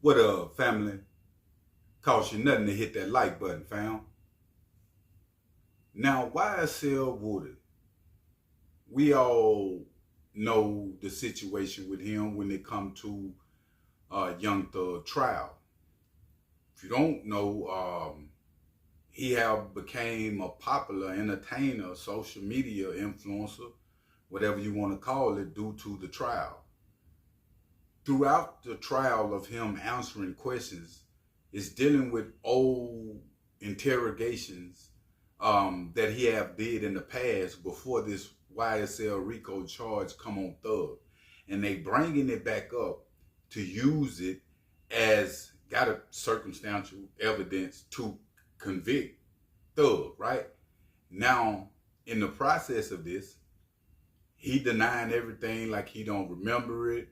What up, family? Cost you nothing to hit that like button, fam. Now, YSL Woodard, we all know the situation with him when it come to Young Thug trial. If you don't know, he have became a popular entertainer, social media influencer, whatever you want to call it, due to the trial. Throughout the trial of him answering questions, is dealing with old interrogations that he have did in the past before this YSL RICO charge come on Thug. And they bringing it back up to use it as got a circumstantial evidence to convict Thug, right? Now, in the process of this, he denying everything like he don't remember it,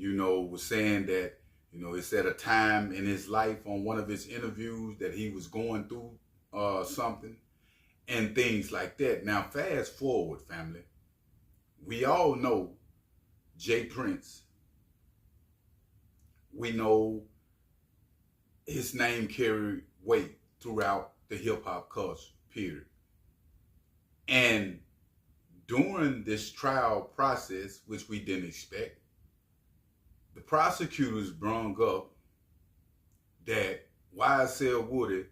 was saying that, it's at a time in his life on one of his interviews that he was going through something and things like that. Now, fast forward, family. We all know Jay Prince. We know his name carried weight throughout the hip hop culture, period. And during this trial process, which we didn't expect, the prosecutors brung up that YSL Woodard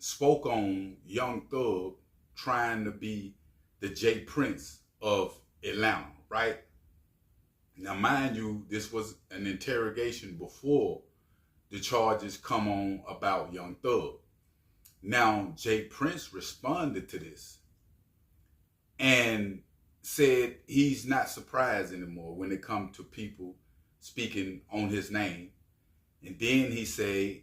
spoke on Young Thug trying to be the Jay Prince of Atlanta, right? Now, mind you, this was an interrogation before the charges come on about Young Thug. Now, Jay Prince responded to this and said he's not surprised anymore when it comes to people speaking on his name. And then he said,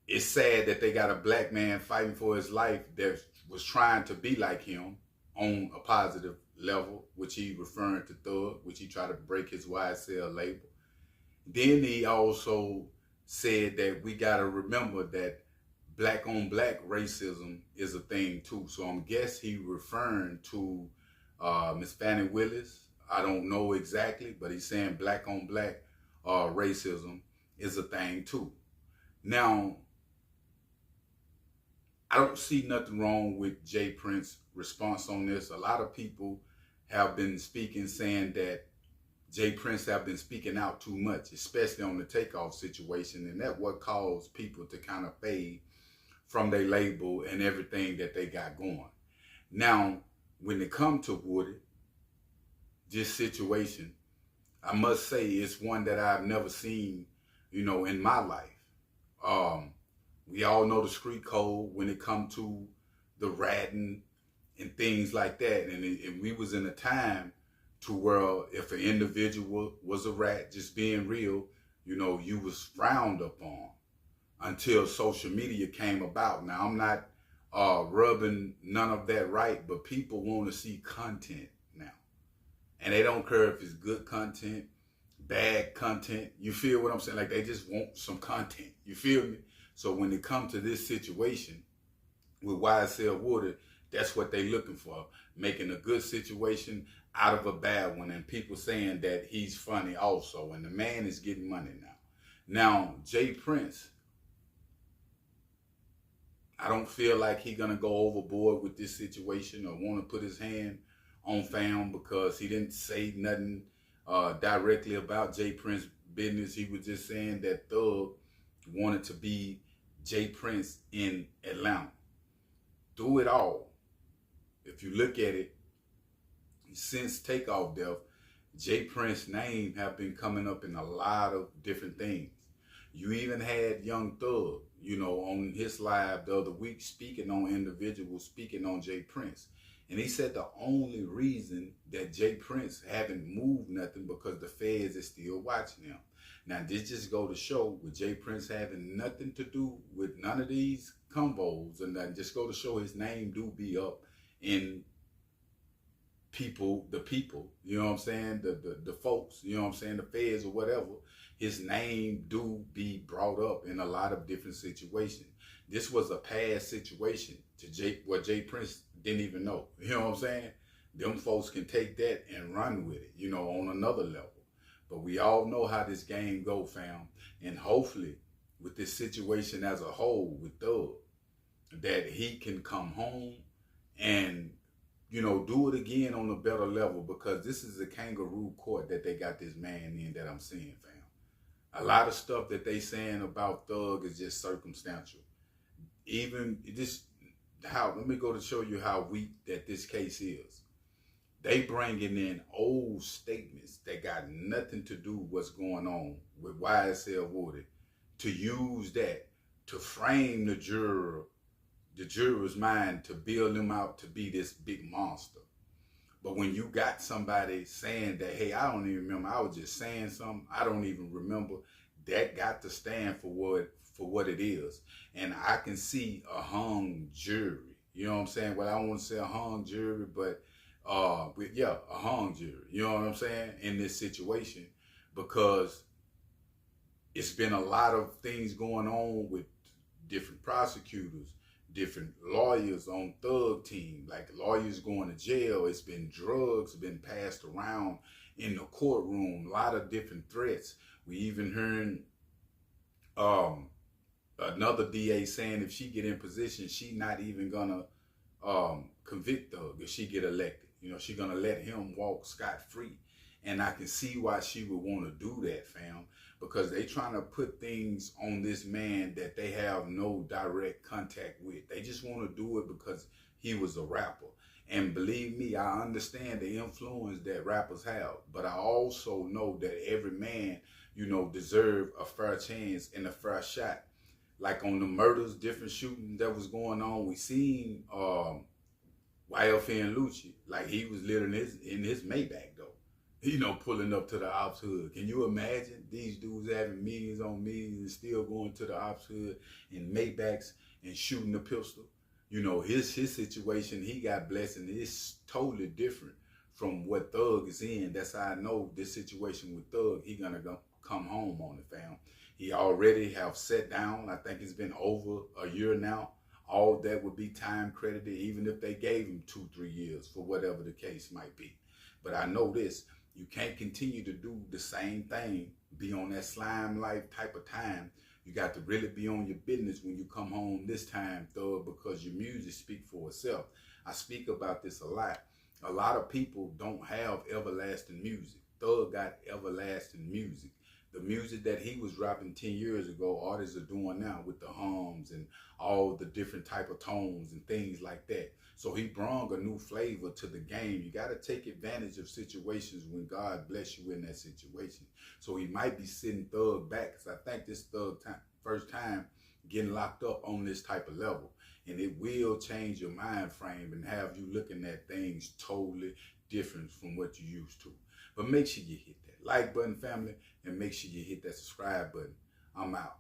it's sad that they got a black man fighting for his life that was trying to be like him on a positive level, which he referring to Thug, which he tried to break his YSL label. Then he also said that we got to remember that black on black racism is a thing too. So I'm guess he referring to Miss Fannie Willis. I don't know exactly, but he's saying black on black racism is a thing too. Now, I don't see nothing wrong with Jay Prince's response on this. A lot of people have been speaking, saying that Jay Prince have been speaking out too much, especially on the Takeoff situation, and that what caused people to kind of fade from their label and everything that they got going. Now, when it comes to Woodard, this situation, I must say it's one that I've never seen, in my life. We all know the street code when it comes to the ratting and things like that. And we was in a time to where if an individual was a rat, just being real, you was frowned upon until social media came about. Now, I'm not rubbing none of that right, but people want to see content now. And they don't care if it's good content, bad content. You feel what I'm saying? Like, they just want some content. You feel me? So when it comes to this situation with YSL Woodard, that's what they looking for. Making a good situation out of a bad one. And people saying that he's funny also. And the man is getting money now. Now, Jay Prince, I don't feel like he's going to go overboard with this situation or want to put his hand on fam, because he didn't say nothing directly about Jay Prince business. He was just saying that Thug wanted to be Jay Prince in Atlanta. Through it all, if you look at it, since Takeoff death, Jay Prince's name have been coming up in a lot of different things. You even had Young Thug, on his live the other week, speaking on individuals, speaking on Jay Prince. And he said the only reason that Jay Prince haven't moved nothing because the feds is still watching him. Now, this just go to show with Jay Prince having nothing to do with none of these combos, and that just go to show his name do be up in the people, you know what I'm saying? The folks, you know what I'm saying? The feds or whatever. His name do be brought up in a lot of different situations. This was a past situation to what Jay Prince didn't even know. You know what I'm saying? Them folks can take that and run with it, on another level. But we all know how this game go, fam. And hopefully, with this situation as a whole with Thug, that he can come home and do it again on a better level, because this is a kangaroo court that they got this man in that I'm seeing, fam. A lot of stuff that they saying about Thug is just circumstantial. Even this, let me go to show you how weak that this case is. They bringing in old statements that got nothing to do with what's going on with YSL Woody, to use that to frame the juror's mind, to build them out to be this big monster. But when you got somebody saying that, hey, I don't even remember, I was just saying something, I don't even remember, that got to stand for what it is. And I can see a hung jury. You know what I'm saying? Well, I don't want to say a hung jury, but yeah, a hung jury. You know what I'm saying? In this situation, because it's been a lot of things going on with different prosecutors, different lawyers on Thug team, like lawyers going to jail. It's been drugs been passed around in the courtroom, a lot of different threats. We even heard another DA saying if she get in position, she not even gonna convict Thug if she get elected. She gonna let him walk scot-free. And I can see why she would want to do that, fam, because they trying to put things on this man that they have no direct contact with. They just want to do it because he was a rapper. And believe me, I understand the influence that rappers have, but I also know that every man, deserve a fair chance and a fair shot. Like on the murders, different shootings that was going on, we seen YFN Lucci, like he was living in his Maybach though. Pulling up to the ops hood. Can you imagine these dudes having millions on millions and still going to the ops hood in Maybachs and shooting the pistol? His situation, he got blessed, and it's totally different from what Thug is in. That's how I know this situation with Thug, he gonna come home on it, fam. He already have sat down. I think it's been over a year now. All that would be time credited, even if they gave him 2-3 years for whatever the case might be. But I know this, you can't continue to do the same thing, be on that slime life type of time. You got to really be on your business when you come home this time, Thug, because your music speak for itself. I speak about this a lot. A lot of people don't have everlasting music. Thug got everlasting music. The music that he was dropping 10 years ago, artists are doing now with the hums and all the different type of tones and things like that. So he brought a new flavor to the game. You got to take advantage of situations when God bless you in that situation. So he might be sitting Thug back, because I think this Thug first time getting locked up on this type of level. And it will change your mind frame and have you looking at things totally different from what you used to. But make sure you hit that like button, family, and make sure you hit that subscribe button. I'm out.